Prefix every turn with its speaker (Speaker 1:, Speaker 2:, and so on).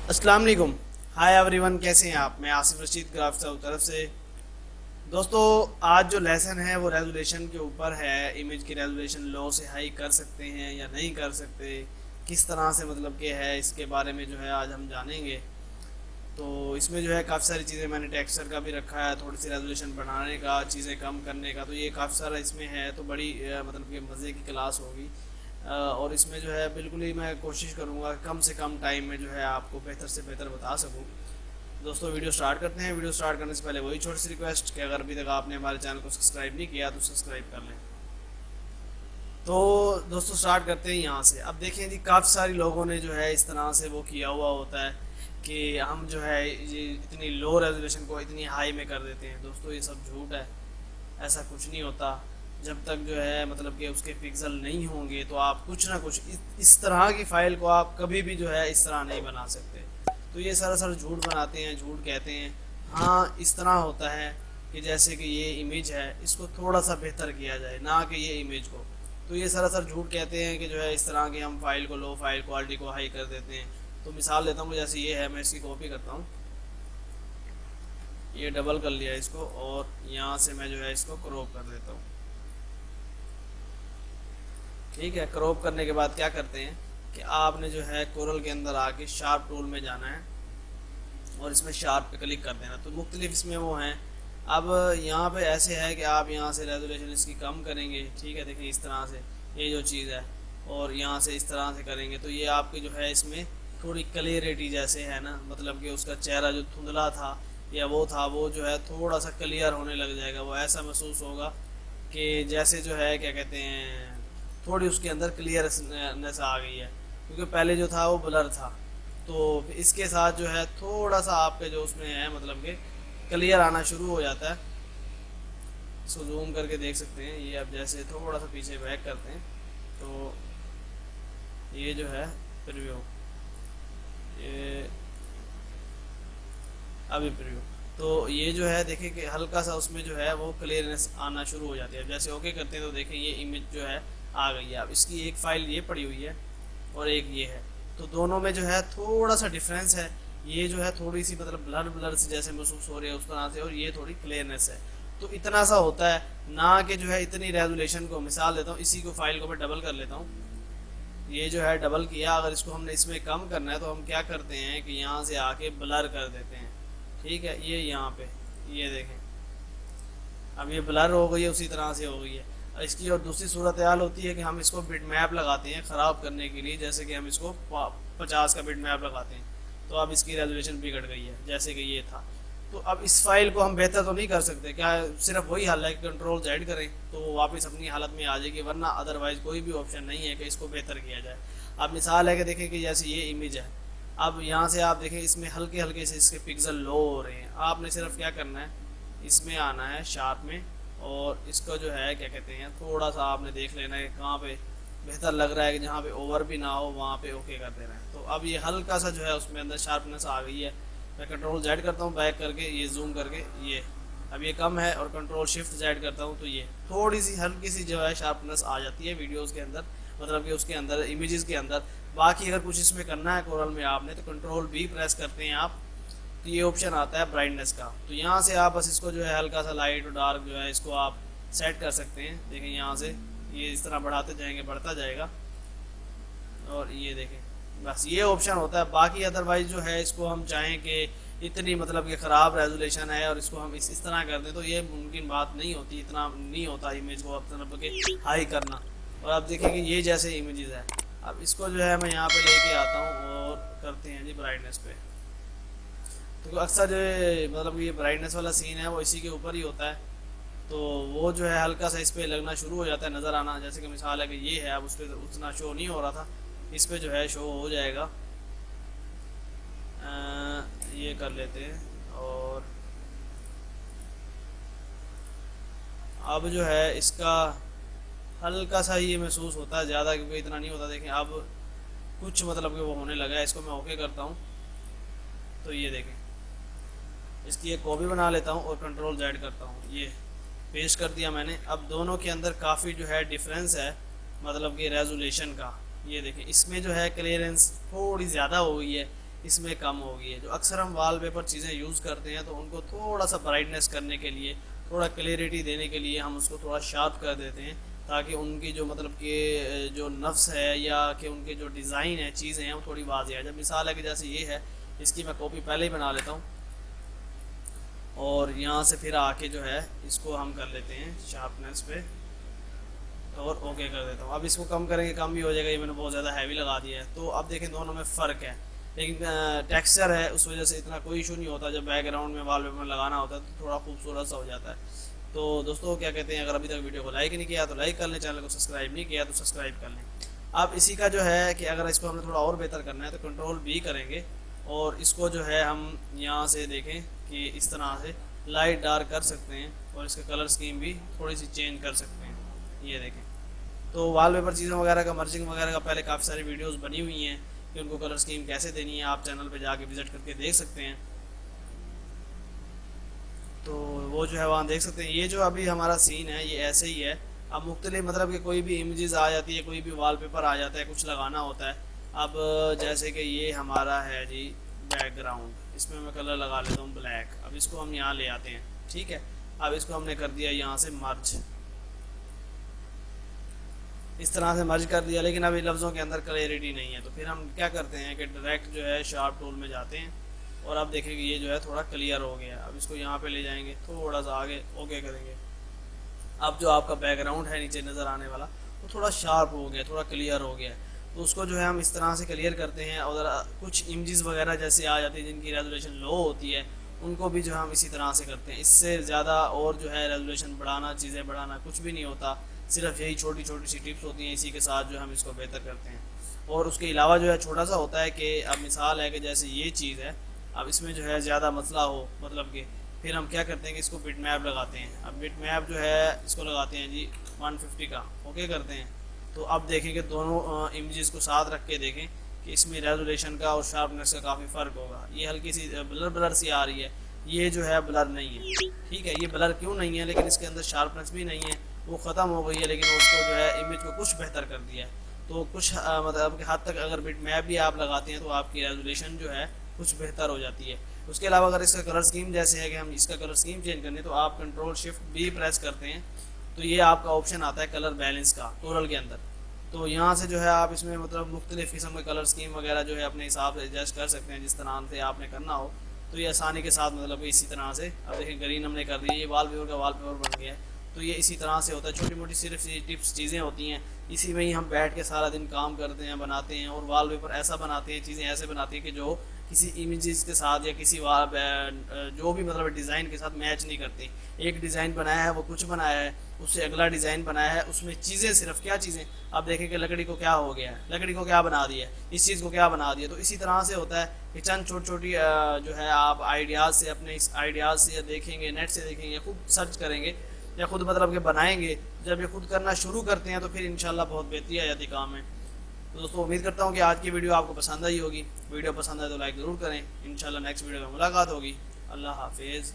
Speaker 1: अस्सलाम वालेकुम। Hi everyone, कैसे हैं आप? मैं आसिफ रशीद ग्राफ साउथ तरफ से। दोस्तों, आज जो लेसन है वो रेजोल्यूशन के ऊपर है। इमेज की रेजोल्यूशन लो से हाई कर सकते हैं या नहीं कर सकते, किस तरह से मतलब कि है, इसके बारे में जो है आज हम जानेंगे। तो इसमें जो है काफ़ी सारी चीज़ें मैंने टेक्सचर का भी रखा है, थोड़ी सी रेजोल्यूशन बढ़ाने का, चीज़ें कम करने का, तो ये काफ़ी सारा इसमें है। तो बड़ी मतलब कि मज़े की क्लास होगी। और इसमें जो है बिल्कुल ही मैं कोशिश करूँगा कम से कम टाइम में जो है आपको बेहतर से बेहतर बता सकूँ। दोस्तों, वीडियो स्टार्ट करते हैं। वीडियो स्टार्ट करने से पहले वही छोटी सी रिक्वेस्ट कि अगर अभी तक आपने हमारे चैनल को सब्सक्राइब नहीं किया तो सब्सक्राइब कर लें। तो दोस्तों, स्टार्ट करते हैं यहाँ से। अब देखें जी, काफ़ी सारे लोगों ने जो है इस तरह से वो किया हुआ होता है कि हम जो है ये इतनी लो रेजोल्यूशन को इतनी हाई में कर देते हैं। दोस्तों, ये सब झूठ है, ऐसा कुछ नहीं होता। जब तक जो है मतलब कि उसके पिक्सल नहीं होंगे तो आप कुछ ना कुछ इस तरह की फ़ाइल को आप कभी भी जो है इस तरह नहीं बना सकते। तो ये सरासर झूठ बनाते हैं, झूठ कहते हैं। हाँ, इस तरह होता है कि जैसे कि ये इमेज है, इसको थोड़ा सा बेहतर किया जाए, ना कि ये इमेज को। तो ये सरासर झूठ कहते हैं कि जो है इस तरह की हम फाइल को लो, फाइल क्वालिटी को हाई कर देते हैं। तो मिसाल लेता हूँ, जैसे ये है, मैं इसकी कॉपी करता हूँ, ये डबल कर लिया इसको, और यहाँ से मैं जो है इसको क्रॉप कर देता हूँ। ठीक है, क्रॉप करने के बाद क्या करते हैं कि आपने जो है कोरल के अंदर आके शार्प टूल में जाना है और इसमें शार्प पे क्लिक कर देना। तो मुख्तलिफ इसमें वो हैं। अब यहाँ पे ऐसे है कि आप यहाँ से रेजोल्यूशन इसकी कम करेंगे। ठीक है, देखिए इस तरह से ये जो चीज़ है, और यहाँ से इस तरह से करेंगे तो ये आपकी जो है इसमें थोड़ी क्लियरिटी जैसे है ना, मतलब कि उसका चेहरा जो धुंधला था या वो था, वो जो है थोड़ा सा क्लियर होने लग जाएगा। वो ऐसा महसूस होगा कि जैसे जो है क्या कहते हैं, थोड़ी उसके अंदर क्लियरनेस आ गई है, क्योंकि पहले जो था वो ब्लर था। तो इसके साथ जो है थोड़ा सा आपके जो उसमें है मतलब कि क्लियर आना शुरू हो जाता है। इसको जूम करके देख सकते हैं। ये अब जैसे थोड़ा सा पीछे बैक करते हैं तो ये जो है प्रीव्यू, ये अभी प्रीव्यू, तो ये जो है देखिए कि हल्का सा उसमें जो है वो क्लियरनेस आना शुरू हो जाती है। जैसे ओके करते हैं तो देखें ये इमेज जो है आ गई है। अब इसकी एक फ़ाइल ये पड़ी हुई है और एक ये है, तो दोनों में जो है थोड़ा सा डिफरेंस है। ये जो है थोड़ी सी मतलब ब्लर ब्लर से जैसे महसूस हो रही है उस तरह से, और ये थोड़ी क्लियरनेस है। तो इतना सा होता है ना कि जो है इतनी रेजोल्यूशन को। मिसाल देता हूँ, इसी को फाइल को मैं डबल कर लेता हूँ। ये जो है डबल किया, अगर इसको हमने इसमें कम करना है तो हम क्या करते हैं कि यहाँ से आके ब्लर कर देते हैं। ठीक है, ये यहाँ पे ये देखें, अब ये ब्लर हो गई है, उसी तरह से हो गई है। इसकी और दूसरी सूरत हाल होती है कि हम इसको बिट मैप लगाते हैं ख़राब करने के लिए। जैसे कि हम इसको 50 का बिट मैप लगाते हैं, तो अब इसकी रेजोल्यूशन बिगड़ गई है जैसे कि ये था। तो अब इस फाइल को हम बेहतर तो नहीं कर सकते क्या? सिर्फ वही हल है कि कंट्रोल जेड करें तो वो वापस अपनी हालत में आ जाएगी, वरना अदरवाइज़ कोई भी ऑप्शन नहीं है कि इसको बेहतर किया जाए। अब मिसाल है कि देखें कि जैसे ये इमेज है, अब यहाँ से आप देखें इसमें हल्के हल्के से इसके पिक्सल लो हो रहे हैं। आपने सिर्फ क्या करना है, इसमें आना है शार्प में, और इसको जो है क्या कहते हैं थोड़ा सा आपने देख लेना है कहाँ पे बेहतर लग रहा है, कि जहाँ पे ओवर भी ना हो वहाँ पे ओके कर देना है। तो अब ये हल्का सा जो है उसमें अंदर शार्पनेस आ गई है। मैं कंट्रोल जेड करता हूँ बैक करके, ये जूम करके, ये अब ये कम है, और कंट्रोल शिफ्ट जेड करता हूँ तो ये थोड़ी सी हल्की सी जो है शार्पनेस आ जाती है वीडियोज़ के अंदर, मतलब कि उसके अंदर इमेजेस के अंदर। बाकी अगर कुछ इसमें करना है कोरल में आपने, तो कंट्रोल भी प्रेस करते हैं आप, तो ये ऑप्शन आता है ब्राइटनेस का। तो यहाँ से आप बस इसको जो है हल्का सा लाइट और डार्क जो है इसको आप सेट कर सकते हैं। देखें यहाँ से ये इस तरह बढ़ाते जाएंगे, बढ़ता जाएगा, और ये देखें बस ये ऑप्शन होता है। बाकी अदरवाइज जो है इसको हम चाहें कि इतनी मतलब कि ख़राब रेजोल्यूशन है और इसको हम इस तरह कर दें तो ये मुमकिन बात नहीं होती, इतना नहीं होता इमेज को मतलब कि हाई करना। और अब देखिए कि ये जैसे इमेजेस है, अब इसको जो है मैं यहाँ पे लेके आता हूँ और करते हैं जी ब्राइटनेस पे। तो अक्सर जो मतलब ये ब्राइटनेस वाला सीन है वो इसी के ऊपर ही होता है, तो वो जो है हल्का सा इस पर लगना शुरू हो जाता है, नज़र आना। जैसे कि मिसाल है कि ये है, अब उस पर उतना शो नहीं हो रहा था, इस पर जो है शो हो जाएगा। ये कर लेते हैं, और अब जो है इसका हल्का सा ये महसूस होता है, ज़्यादा क्योंकि इतना नहीं होता। देखें अब कुछ मतलब कि वो होने लगा है। इसको मैं ओके करता हूँ तो ये देखें, इसकी एक कॉपी बना लेता हूँ और कंट्रोल जेड करता हूँ, ये पेस्ट कर दिया मैंने। अब दोनों के अंदर काफ़ी जो है डिफरेंस है मतलब कि रेजोल्यूशन का। ये देखें इसमें जो है क्लियरेंस थोड़ी ज़्यादा हो गई है, इसमें कम हो गई है। जो अक्सर हम वॉलपेपर चीज़ें यूज़ करते हैं तो उनको थोड़ा सा ब्राइटनेस करने के लिए, थोड़ा क्लियरिटी देने के लिए हम उसको थोड़ा शार्प कर देते हैं, ताकि उनकी जो मतलब कि जो नफ्स है या कि उनके जो डिज़ाइन है, चीज़ें हैं, वो थोड़ी वाज़ेह है। जब मिसाल है कि जैसे ये है, इसकी मैं कॉपी पहले ही बना लेता हूँ और यहाँ से फिर आके जो है इसको हम कर लेते हैं शार्पनेस पे और ओके कर देता हूँ। अब इसको कम करेंगे, कम भी हो जाएगा, ये मैंने बहुत ज़्यादा हैवी लगा दिया है। तो अब देखें दोनों में फ़र्क है, लेकिन टेक्सचर है उस वजह से इतना कोई इशू नहीं होता। जब बैकग्राउंड में वॉलपेपर लगाना होता है तो थोड़ा खूबसूरत सा हो जाता है। तो दोस्तों क्या कहते हैं, अगर अभी तक वीडियो को लाइक नहीं किया तो लाइक कर लें, चैनल को सब्सक्राइब नहीं किया तो सब्सक्राइब कर लें। अब इसी का जो है कि अगर इसको हमने थोड़ा और बेहतर करना है तो कंट्रोल भी करेंगे और इसको जो है हम यहाँ से देखें कि इस तरह से लाइट डार्क कर सकते हैं और इसका कलर स्कीम भी थोड़ी सी चेंज कर सकते हैं। ये देखें, तो वॉलपेपर चीज़ों वगैरह का, मर्जिंग वगैरह का पहले काफ़ी सारी वीडियोस बनी हुई हैं कि उनको कलर स्कीम कैसे देनी है, आप चैनल पे जाके विजिट करके देख सकते हैं। तो वो जो है वहाँ देख सकते हैं। ये जो अभी हमारा सीन है ये ऐसे ही है। अब मुख्तलिफ मतलब कि कोई भी इमेजेस आ जाती है, कोई भी वॉलपेपर आ जाता है, कुछ लगाना होता है। अब जैसे कि ये हमारा है जी बैकग्राउंड, इसमें मैं कलर लगा लेता हूँ ब्लैक। अब इसको हम यहाँ ले आते हैं, ठीक है। अब इसको हमने कर दिया यहाँ से मर्ज, इस तरह से मर्ज कर दिया, लेकिन अभी लफ्ज़ों के अंदर क्लियरिटी नहीं है। तो फिर हम क्या करते हैं कि डायरेक्ट जो है शार्प टूल में जाते हैं और अब देखेंगे ये जो है थोड़ा क्लियर हो गया। अब इसको यहाँ पे ले जाएंगे, थोड़ा सा आगे ओके करेंगे। अब जो आपका बैकग्राउंड है नीचे नज़र आने वाला वो थोड़ा शार्प हो गया, थोड़ा क्लियर हो गया। तो उसको जो है हम इस तरह से क्लियर करते हैं। और कुछ इमेजेस वगैरह जैसे आ जाती है जिनकी रेजोल्यूशन लो होती है, उनको भी जो है हम इसी तरह से करते हैं। इससे ज़्यादा और जो है रेजोल्यूशन बढ़ाना, चीज़ें बढ़ाना कुछ भी नहीं होता, सिर्फ यही छोटी छोटी सी टिप्स होती हैं। इसी के साथ जो हम इसको बेहतर करते हैं। और उसके अलावा जो है छोटा सा होता है कि अब मिसाल है कि जैसे ये चीज़ है, अब इसमें जो है ज़्यादा मसला हो, मतलब कि फिर हम क्या करते हैं कि इसको बिट मैप लगाते हैं। अब बिट मैप जो है इसको लगाते हैं जी 150 का, ओके करते हैं। तो अब देखें कि दोनों इमेजेस को साथ रख के देखें कि इसमें रेजोल्यूशन का और शार्पनेस का काफ़ी फ़र्क होगा। ये हल्की सी ब्लर ब्लर सी आ रही है, ये जो है ब्लर नहीं है, ठीक है। ये ब्लर क्यों नहीं है, लेकिन इसके अंदर शार्पनेस भी नहीं है, वो ख़त्म हो गई है, लेकिन उसको जो है इमेज को कुछ बेहतर कर दिया है। तो कुछ मतलब कि हद तक अगर बिट मैप भी आप लगाते हैं तो आपकी रेजोल्यूशन जो है कुछ बेहतर हो जाती है। उसके अलावा अगर इसका कलर स्कीम जैसे है कि हम इसका कलर स्कीम चेंज करने, तो आप कंट्रोल शिफ्ट भी प्रेस करते हैं तो ये आपका ऑप्शन आता है कलर बैलेंस का टोरल के अंदर। तो यहाँ से जो है आप इसमें मतलब मुख्तलिफ़ किस्म के कलर स्कीम वगैरह जो है अपने हिसाब से एडजस्ट कर सकते हैं, जिस तरह से आपने करना हो। तो ये आसानी के साथ मतलब इसी तरह से, अब देखिए ग्रीन हमने कर दिया, ये वॉलपेपर का वॉलपेपर बन गया है। तो ये इसी तरह से होता है, छोटी मोटी सिर्फ ये टिप्स चीज़ें होती हैं। इसी में ही हम बैठ के सारा दिन काम करते हैं, बनाते हैं और वॉलपेपर ऐसा बनाते हैं, चीज़ें ऐसे बनाती हैं कि जो किसी इमेजेस के साथ या किसी जो भी मतलब डिज़ाइन के साथ मैच नहीं करती। एक डिज़ाइन बनाया है, वो कुछ बनाया है, उससे अगला डिज़ाइन बनाया है, उसमें चीज़ें सिर्फ क्या चीज़ें, अब देखें कि लकड़ी को क्या हो गया है, लकड़ी को क्या बना दिया, इस चीज़ को क्या बना दिया। तो इसी तरह से होता है कि चंद छोटी छोटी जो है आप आइडियाज़ से, अपने इस आइडियाज़ से देखेंगे, नेट से देखेंगे, खुद सर्च करेंगे या खुद मतलब कि बनाएंगे। जब ये खुद करना शुरू करते हैं तो फिर इंशाल्लाह बहुत बेहतरी आ जाती काम है। तो दोस्तों उम्मीद करता हूँ कि आज की वीडियो आपको पसंद आई होगी। वीडियो पसंद आए तो लाइक ज़रूर करें। इंशाल्लाह नेक्स्ट वीडियो में मुलाकात होगी। अल्लाह हाफिज़।